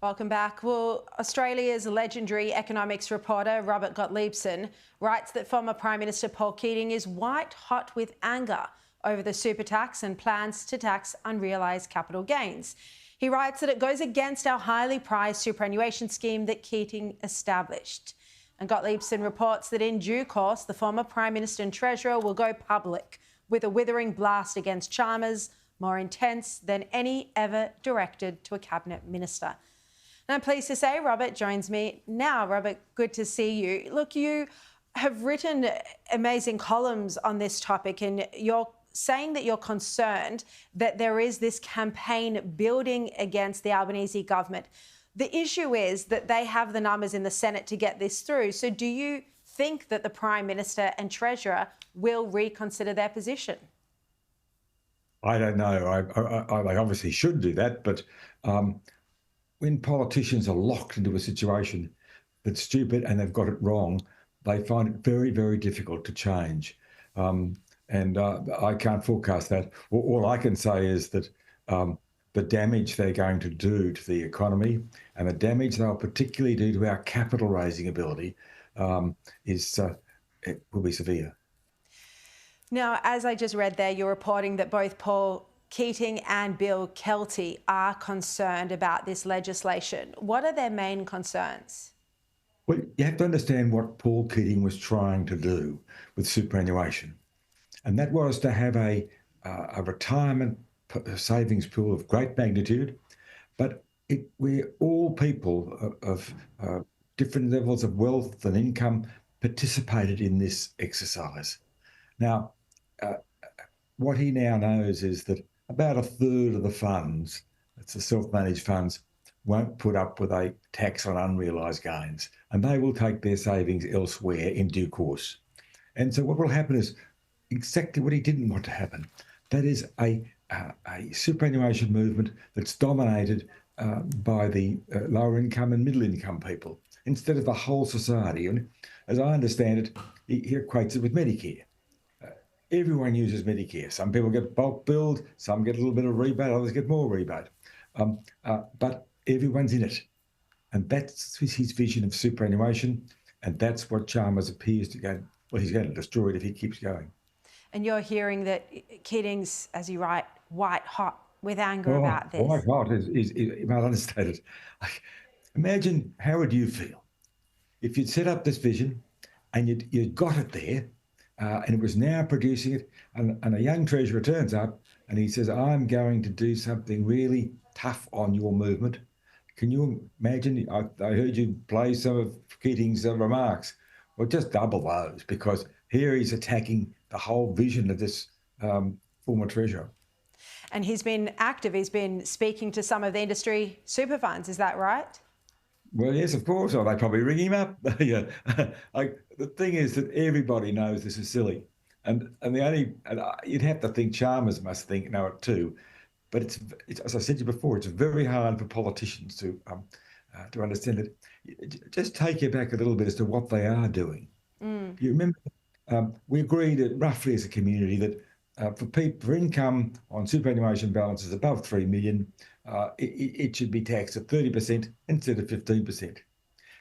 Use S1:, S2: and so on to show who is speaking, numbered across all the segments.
S1: Welcome back. Well, Australia's legendary economics reporter Robert Gottliebsen writes that former Prime Minister Paul Keating is white hot with anger over the super tax and plans to tax unrealised capital gains. He writes that it goes against our highly prized superannuation scheme that Keating established. And Gottliebsen reports that in due course, the former Prime Minister and Treasurer will go public with a withering blast against Chalmers, more intense than any ever directed to a cabinet minister. And I'm pleased to say Robert joins me now. Robert, good to see you. Look, you have written amazing columns on this topic, and you're saying that you're concerned that there is this campaign building against the Albanese government. The issue is that they have the numbers in the Senate to get this through. So do you think that the Prime Minister and Treasurer will reconsider their position?
S2: I don't know. They obviously should do that, but when politicians are locked into a situation that's stupid and they've got it wrong, they find it very, very difficult to change. I can't forecast that. All I can say is that the damage they're going to do to the economy and the damage they'll particularly do to our capital raising ability it will be severe.
S1: Now, as I just read there, you're reporting that both Paul Keating and Bill Kelty are concerned about this legislation. What are their main concerns?
S2: Well, you have to understand what Paul Keating was trying to do with superannuation, and that was to have a retirement savings pool of great magnitude, but where all people of different levels of wealth and income participated in this exercise. Now, what he now knows is that about a third of the funds, that's the self-managed funds, won't put up with a tax on unrealised gains, and they will take their savings elsewhere in due course. And so what will happen is exactly what he didn't want to happen. That is a superannuation movement that's dominated by the lower income and middle income people instead of the whole society. And as I understand it, he equates it with Medicare. Everyone uses Medicare. Some people get bulk billed, some get a little bit of rebate, others get more rebate. But everyone's in it. And that's his vision of superannuation. And that's what Chalmers appears to go, well, he's going to destroy it if he keeps going.
S1: And you're hearing that Keating's, as you write, white hot with anger about this.
S2: White hot is well understated. Imagine, how would you feel if you'd set up this vision and you'd got it there, and it was now producing it, and a young treasurer turns up and he says, I'm going to do something really tough on your movement. Can you imagine? I heard you play some of Keating's remarks. Well, just double those, because here he's attacking the whole vision of this former treasurer.
S1: And he's been active. He's been speaking to some of the industry super funds. Is that right?
S2: Well, yes, of course. Or they probably ring him up. Yeah. The thing is that everybody knows this is silly, and you'd have to think Chalmers must know it too. But it's as I said to you before, it's very hard for politicians to understand it. Just take you back a little bit as to what they are doing. You remember we agreed roughly as a community that for income on superannuation balances above 3 million, it should be taxed at 30% instead of 15%.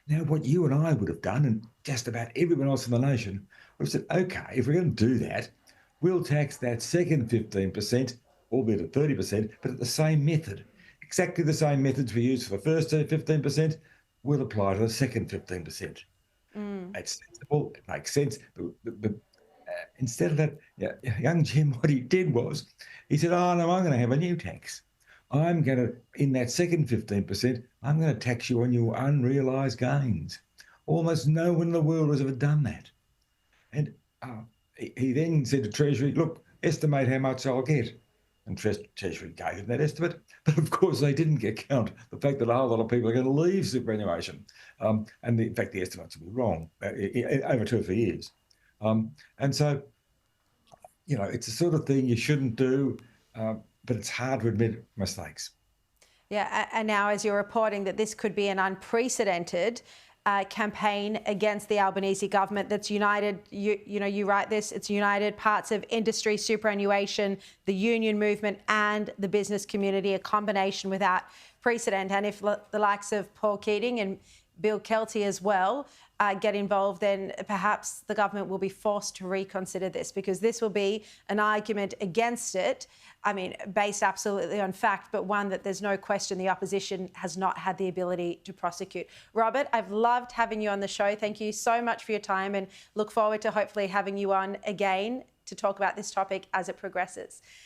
S2: Now, what you and I would have done, and just about everyone else in the nation, would have said, OK, if we're going to do that, we'll tax that second 15%, albeit at 30%, but at the same method. Exactly the same methods we use for the first 15% will apply to the second 15%. It's sensible, it makes sense. But instead of that, young Jim, what he did was, he said, oh, no, I'm going to have a new tax. I'm going to, in that second 15%, I'm going to tax you on your unrealised gains. Almost no one in the world has ever done that. And he then said to Treasury, look, estimate how much I'll get. And Treasury gave him that estimate. But of course, they didn't account the fact that a whole lot of people are going to leave superannuation. In fact, the estimates will be wrong over 2 or 3 years. And so, it's the sort of thing you shouldn't do, but it's hard to admit mistakes.
S1: Yeah, and now as you're reporting that this could be an unprecedented campaign against the Albanese government that's united, you write this, it's united parts of industry, superannuation, the union movement and the business community, a combination without precedent. And if the likes of Paul Keating and Bill Kelty as well get involved, then perhaps the government will be forced to reconsider this, because this will be an argument against it. I mean, based absolutely on fact, but one that there's no question the opposition has not had the ability to prosecute. Robert, I've loved having you on the show. Thank you so much for your time, and look forward to hopefully having you on again to talk about this topic as it progresses.